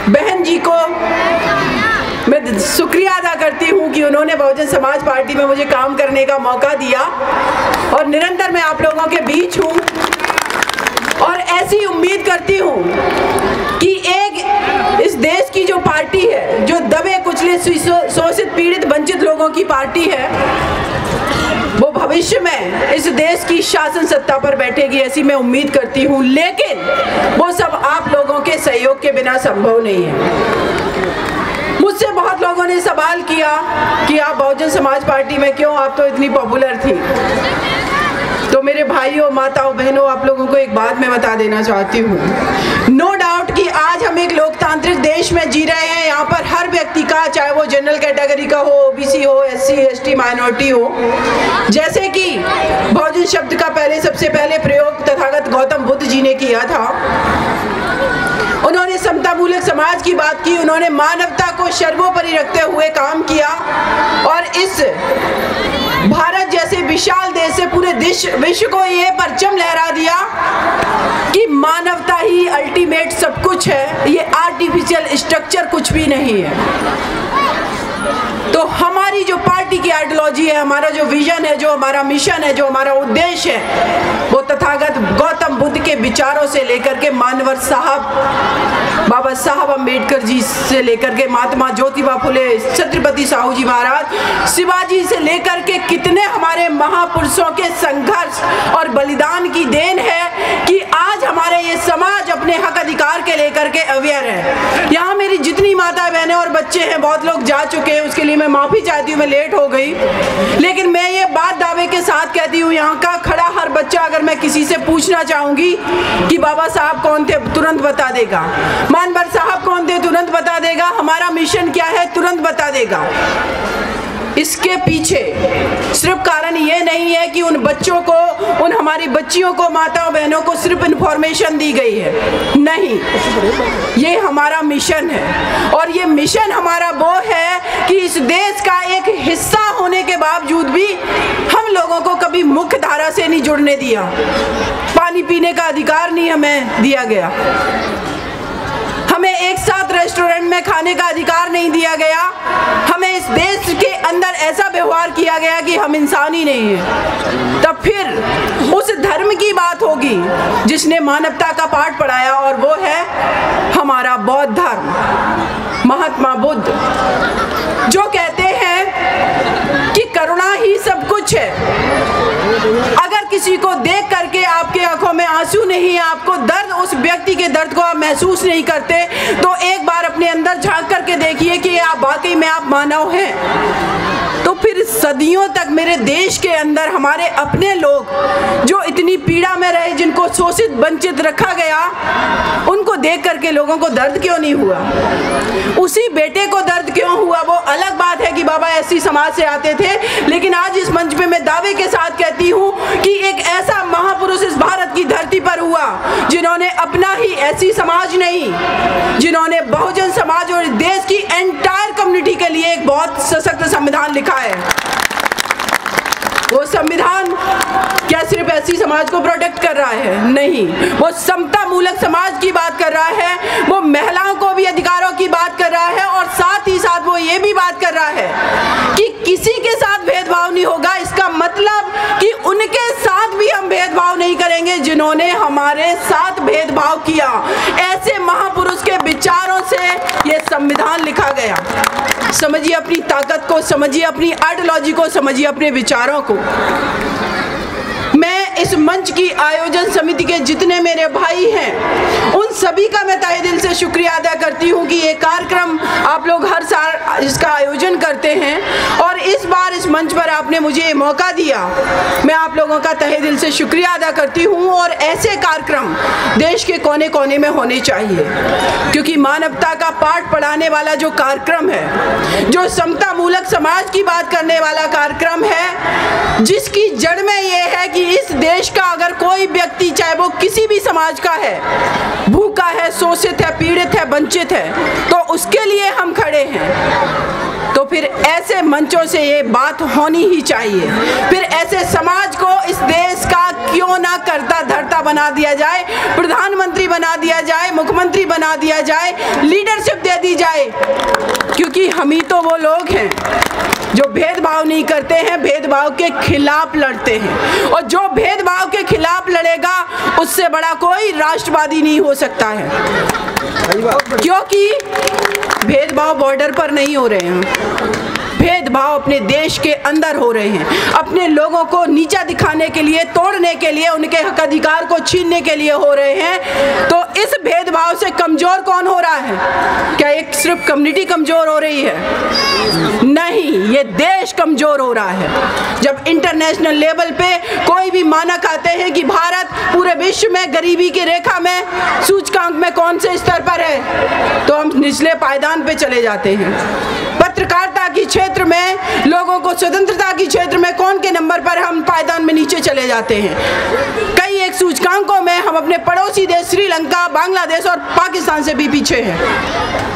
बहन जी को मैं शुक्रिया अदा करती हूँ कि उन्होंने बहुजन समाज पार्टी में मुझे काम करने का मौका दिया और निरंतर मैं आप लोगों के बीच हूँ और ऐसी उम्मीद करती हूँ कि एक इस देश की जो पार्टी है, जो दबे कुचले शोषित पीड़ित वंचित लोगों की पार्टी है, वो भविष्य में इस देश की शासन सत्ता पर बैठेगी, ऐसी मैं उम्मीद करती हूँ। लेकिन वो सब आप लोगों के सहयोग के बिना संभव नहीं है। मुझसे बहुत लोगों ने सवाल किया कि आप बहुजन समाज पार्टी में क्यों, आप तो इतनी पॉपुलर थी। तो मेरे भाइयों, माताओं, बहनों, आप लोगों को एक बात मैं बता देना चाहती हूँ। नो डाउट कि आज हम एक लोकतांत्रिक देश में जी रहे हैं। यहाँ पर हर व्यक्ति का, चाहे वो जनरल कैटेगरी का हो, ओबीसी हो, एससी, एसटी, माइनॉरिटी हो, जैसे कि बहुजन शब्द का सबसे पहले प्रयोग तथागत गौतम बुद्ध जी ने किया था। उन्होंने समतामूलक समाज की बात की, उन्होंने मानवता को सर्वोपरि रखते हुए काम किया और इस भारत जैसे विशाल देश से पूरे विश्व को ये परचम लहरा दिया कि मानवता ही अल्टीमेट सब कुछ है, ये आर्टिफिशियल स्ट्रक्चर कुछ भी नहीं है। तो हमारी जो पार्टी की आइडियोलॉजी है, हमारा जो विजन है, जो हमारा मिशन है, जो हमारा उद्देश्य है, वो तथागत गौतम बुद्ध के विचारों से लेकर के मानवर साहब बाबा साहब अम्बेडकर जी से लेकर के महात्मा ज्योतिबा फुले, छत्रपति साहू जी महाराज, शिवाजी से लेकर के कितने हमारे महापुरुषों के संघर्ष और बलिदान की देन है कि आज हमारे ये समाज अपने हक अधिकार के लेकर के अवेयर है। यहाँ मेरी जितनी माता बहनें और बच्चे हैं, बहुत लोग जा चुके हैं, उसके लिए मैं माफी चाहती हूँ, मैं लेट हो गई। लेकिन मैं ये बात दावे के साथ कहती हूँ, यहाँ का खड़ा हर बच्चा अगर मैं किसी से पूछना चाहूंगी कि बाबा साहब कौन थे, तुरंत बता देगा। मानवर साहब कौन थे, तुरंत बता देगा। हमारा मिशन क्या है, तुरंत बता देगा। इसके पीछे सिर्फ कारण ये नहीं है कि उन बच्चों को, उन हमारी बच्चियों को, माताओं बहनों को सिर्फ इन्फॉर्मेशन दी गई है, नहीं, ये हमारा मिशन है। और ये मिशन हमारा वो है कि इस देश का एक हिस्सा होने के बावजूद भी हम लोगों को कभी मुख्य धारा से नहीं जुड़ने दिया। पानी पीने का अधिकार नहीं हमें दिया गया, हमें एक साथ रेस्टोरेंट में खाने का अधिकार नहीं दिया गया, हमें इस देश के अंदर ऐसा व्यवहार किया गया कि हम इंसान ही नहीं है। तब फिर उस धर्म की बात होगी जिसने मानवता का पाठ पढ़ाया, और वो है हमारा बौद्ध धर्म, महात्मा बुद्ध, जो कहते हैं कि करुणा ही सब कुछ है। अगर किसी को देख करके आपके आंखों में आंसू नहीं, आपको दर्द, उस व्यक्ति के दर्द को आप महसूस नहीं करते, तो एक बार अपने अंदर झांक करके देखिए कि आप वाकई में आप मानव हैं। तो फिर सदियों तक मेरे देश के अंदर हमारे अपने लोग जो इतनी पीड़ा में रहे, जिनको शोषित वंचित रखा गया, उनको देख करके लोगों को दर्द क्यों नहीं हुआ? उसी बेटे को दर्द क्यों हुआ? वो अलग बात है कि बाबा ऐसी समाज से आते थे, लेकिन आज इस मंच पे मैं दावे के साथ कहती हूँ कि एक ऐसा महापुरुष इस भारत की धरती पर हुआ जिन्होंने अपना ही ऐसी समाज नहीं, जिन्होंने बहुजन समाज और देश की एंटायर कम्युनिटी के लिए एक बहुत सशक्त संविधान लिखा है। वो संविधान क्या सिर्फ ऐसी समाज को प्रोटेक्ट कर रहा है? नहीं, वो समतामूलक समाज की बात कर रहा है, वो महिलाओं को भी अधिकारों की बात कर रहा है, और साथ ही साथ वो ये भी बात कर रहा है कि किसी के साथ भेदभाव नहीं होगा। इसका मतलब कि उनके साथ भी हम भेदभाव नहीं करेंगे जिन्होंने हमारे साथ भेदभाव किया। ऐसे महापुरुष के विचारों से ये संविधान लिखा गया। समझिए अपनी ताकत को, समझिए अपनी आइडियोलॉजी को, समझिए अपने विचारों को। मैं इस मंच की आयोजन समिति के जितने मेरे भाई हैं, उन सभी का मैं तहे दिल से शुक्रिया अदा करती हूँ कि ये कार्यक्रम आप लोग हर साल इसका आयोजन करते हैं, और इस बार इस मंच पर आपने मुझे ये मौका दिया। मैं आप लोगों का तहे दिल से शुक्रिया अदा करती हूँ, और ऐसे कार्यक्रम देश के कोने कोने में होने चाहिए, क्योंकि मानवता का पाठ पढ़ाने वाला जो कार्यक्रम है, जो समतामूलक समाज की बात करने वाला कार्यक्रम है, जिसकी जड़ में ये है कि इस देश का अगर कोई व्यक्ति, चाहे वो किसी भी समाज का है, भूखा है, शोषित है, पीड़ित है, वंचित है, तो उसके लिए हम खड़े हैं। तो फिर ऐसे मंचों से ये बात होनी ही चाहिए। फिर ऐसे समाज को इस देश का क्यों ना करता धरता बना दिया जाए, प्रधानमंत्री बना दिया जाए, मुख्यमंत्री बना दिया जाए, लीडर लीडरशिप दे दी जाए, क्योंकि हम ही तो वो लोग हैं जो भेदभाव नहीं करते हैं, भेदभाव के खिलाफ लड़ते हैं। और जो भेदभाव के खिलाफ लड़ेगा उससे बड़ा कोई राष्ट्रवादी नहीं हो सकता है, क्योंकि भेदभाव बॉर्डर पर नहीं हो रहे हैं, भेदभाव अपने देश के अंदर हो रहे हैं, अपने लोगों को नीचा दिखाने के लिए, तोड़ने के लिए, उनके हक अधिकार को छीनने के लिए हो रहे हैं। तो इस भेदभाव से कमजोर कौन हो रहा है? क्या एक सिर्फ कम्युनिटी कमजोर हो रही है? नहीं, ये देश कमजोर हो रहा है। जब इंटरनेशनल लेवल पे कोई भी मानक आते हैं कि भारत पूरे विश्व में गरीबी की रेखा में सूचकांक में कौन से स्तर पर है, तो हम निचले पायदान पे चले जाते हैं। पत्रकारिता की क्षेत्र में, लोगों को स्वतंत्रता की क्षेत्र में कौन के नंबर पर हम पायदान में नीचे चले जाते हैं। कई एक सूचकांकों में हम अपने पड़ोसी देश श्रीलंका, बांग्लादेश और पाकिस्तान से भी पीछे हैं।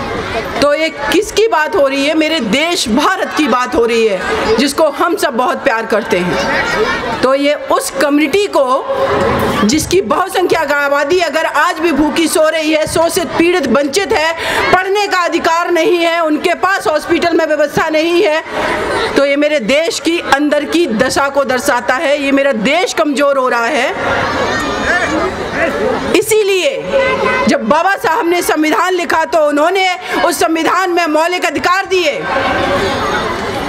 तो ये किसकी बात हो रही है? मेरे देश भारत की बात हो रही है, जिसको हम सब बहुत प्यार करते हैं। तो ये उस कम्युनिटी को जिसकी बहुसंख्यक आबादी अगर आज भी भूखी सो रही है, शोषित, पीड़ित, वंचित है, पढ़ने का अधिकार नहीं है, उनके पास हॉस्पिटल में व्यवस्था नहीं है, तो ये मेरे देश की अंदर की दशा को दर्शाता है। ये मेरा देश कमजोर हो रहा है। इसीलिए जब बाबा साहब ने संविधान लिखा तो उन्होंने उस संविधान में मौलिक अधिकार दिए।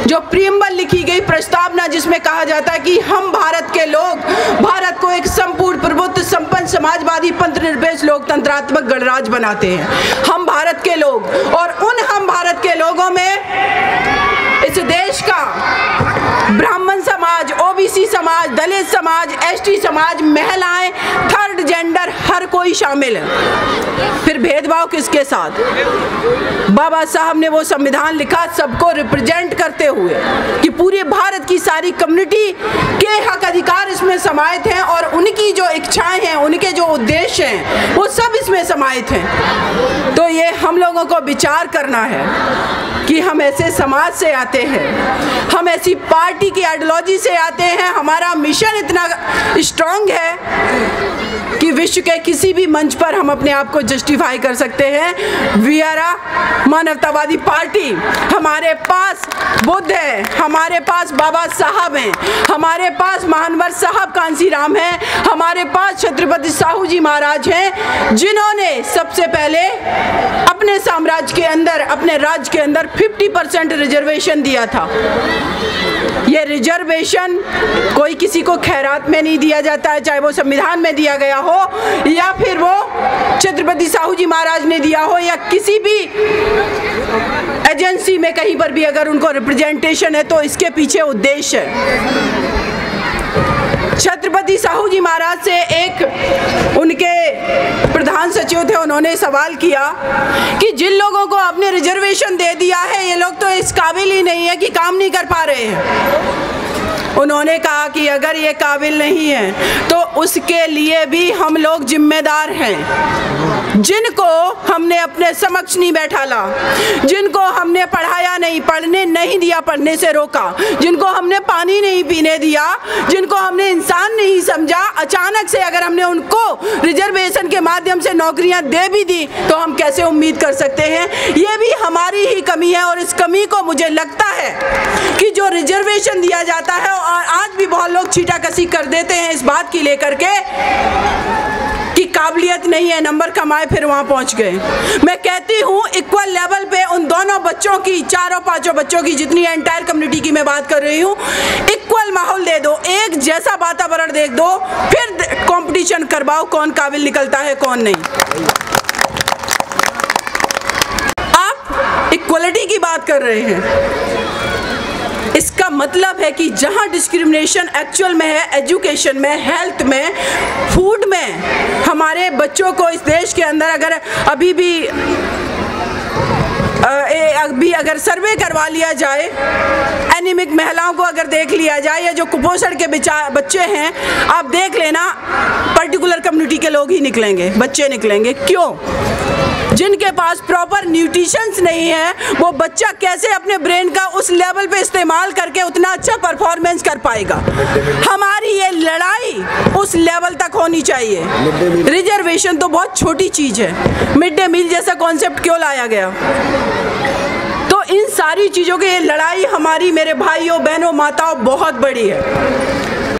जो प्रीएम्बल लिखी गई प्रस्तावना, जिसमें कहा जाता है कि हम भारत के लोग भारत को एक संपूर्ण, प्रबुद्ध, संपन्न, समाजवादी, पंथ निरपेक्ष, लोकतंत्रात्मक गणराज्य बनाते हैं। हम भारत के लोग, और उन हम भारत के लोगों में इस देश का ब्राह्मण समाज, ओबीसी समाज, दलित समाज, एसटी समाज, महिलाएं, थर्ड जेंडर, हर कोई शामिल है। फिर भेदभाव किसके साथ? बाबा साहब ने वो संविधान लिखा सबको रिप्रेजेंट करते हुए कि पूरे भारत की सारी कम्युनिटी के हक अधिकार इसमें समाहित हैं, और उनकी जो इच्छाएं हैं, उनके जो उद्देश्य हैं, वो सब इसमें समाहित हैं। तो ये हम लोगों को विचार करना है कि हम ऐसे समाज से आते हैं, हम ऐसी पार्टी की आइडियोलॉजी से आते हैं, हमारा मिशन इतना स्ट्रांग है कि विश्व के किसी भी मंच पर हम अपने आप को जस्टिफाई कर सकते हैं। वी आर अ मानवतावादी पार्टी। हमारे पास बुद्ध है, हमारे पास बाबा साहब हैं, हमारे पास महानवर साहब कांसीराम हैं, हमारे पास छत्रपति साहू जी महाराज हैं, जिन्होंने सबसे पहले अपने साम्राज्य के अंदर, अपने राज्य के अंदर 50% रिजर्वेशन दिया था। ये रिजर्वेशन कोई किसी को खैरात में नहीं दिया जाता है, चाहे वो संविधान में दिया गया हो या फिर वो छत्रपति साहू जी महाराज ने दिया हो, या किसी भी एजेंसी में कहीं पर भी अगर उनको रिप्रेजेंटेशन है, तो इसके पीछे उद्देश्य है। छत्रपति साहू जी महाराज से एक उनके प्रधान सचिव थे, उन्होंने सवाल किया कि जिन लोगों को आपने रिजर्वेशन दे दिया है, ये लोग तो इस काबिल ही नहीं है कि काम नहीं कर पा रहे हैं। उन्होंने कहा कि अगर ये काबिल नहीं है तो उसके लिए भी हम लोग जिम्मेदार हैं। जिनको हमने अपने समक्ष नहीं बैठाला, जिनको हमने पढ़ाया नहीं, पढ़ने नहीं दिया, पढ़ने से रोका, जिनको हमने पानी नहीं पीने दिया, जिनको हमने इंसान नहीं समझा, अचानक से अगर हमने उनको रिजर्वेशन के माध्यम से नौकरियां दे भी दी, तो हम कैसे उम्मीद कर सकते हैं? ये भी हमारी ही कमी है। और इस कमी को मुझे लगता है कि जो रिजर्वेशन दिया जाता है, और आज भी बहुत लोग छीटाकशी कर देते हैं इस बात की लेकर के कि काबिलियत नहीं है, नंबर कमाए फिर वहां पहुंच गए। मैं कहती हूं इक्वल लेवल पे उन दोनों बच्चों की, चारों पांचों बच्चों की, जितनी एंटायर कम्युनिटी की मैं बात कर रही हूं, इक्वल माहौल दे दो, एक जैसा वातावरण देख दो, फिर कंपटीशन करवाओ कौन काबिल निकलता है कौन नहीं। आप इक्वलिटी की बात कर रहे हैं, इसका मतलब है कि जहां डिस्क्रिमिनेशन एक्चुअल में है, एजुकेशन में, हेल्थ में, फूड में, हमारे बच्चों को इस देश के अंदर अगर अभी अगर सर्वे करवा लिया जाए, एनीमिक महिलाओं को अगर देख लिया जाए, या जो कुपोषण के बच्चे हैं, आप देख लेना पर्टिकुलर कम्युनिटी के लोग ही निकलेंगे, बच्चे निकलेंगे। क्यों? जिनके पास प्रॉपर न्यूट्रिशंस नहीं है, वो बच्चा कैसे अपने ब्रेन का उस लेवल पे इस्तेमाल करके उतना अच्छा परफॉर्मेंस कर पाएगा। हमारी ये लड़ाई उस लेवल तक होनी चाहिए। रिजर्वेशन तो बहुत छोटी चीज़ है, मिड डे मील जैसा कॉन्सेप्ट क्यों लाया गया? तो इन सारी चीज़ों की ये लड़ाई हमारी, मेरे भाइयों बहनों माताओं, बहुत बड़ी है।